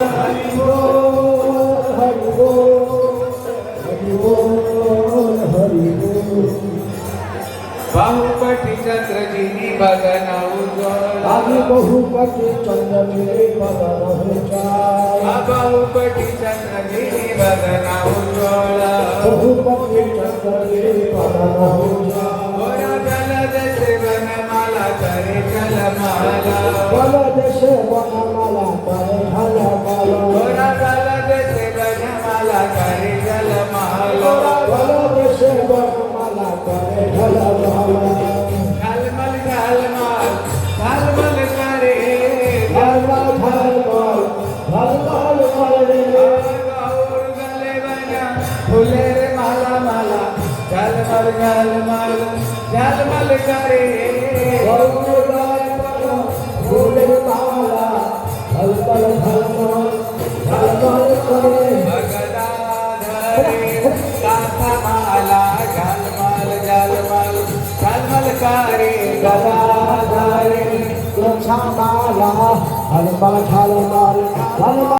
हरि बोल हरि बोल हरि बोल हरि बोल। बहुपटी चंद्रजीनी बदन उज्ज्वल आदि बहुपति चंद्रगिरी बदन उज्ज्वल। बहुपटी चंद्रजीनी बदन उज्ज्वल बहुपति चंद्रगिरी बदन उज्ज्वल। गोरा जलद सेवन माला करे जलमाला बलदेश वनमाला करे हलमाला। गोरा जलद सेवन माला करे जलमाला बलदेश वनमाला करे हलमाला। झलमल झलमल झलमल करे झलमल झलमल झलमल करे। गौर गले बना फूले रे माला माला झलमल झलमल झलमल करे फूले माला झलमल झलमल झलमल करे। भगदाधरे काथा माला झलमल झलमल झलमल करे गदाधरे माला झलमल झलमल झलमल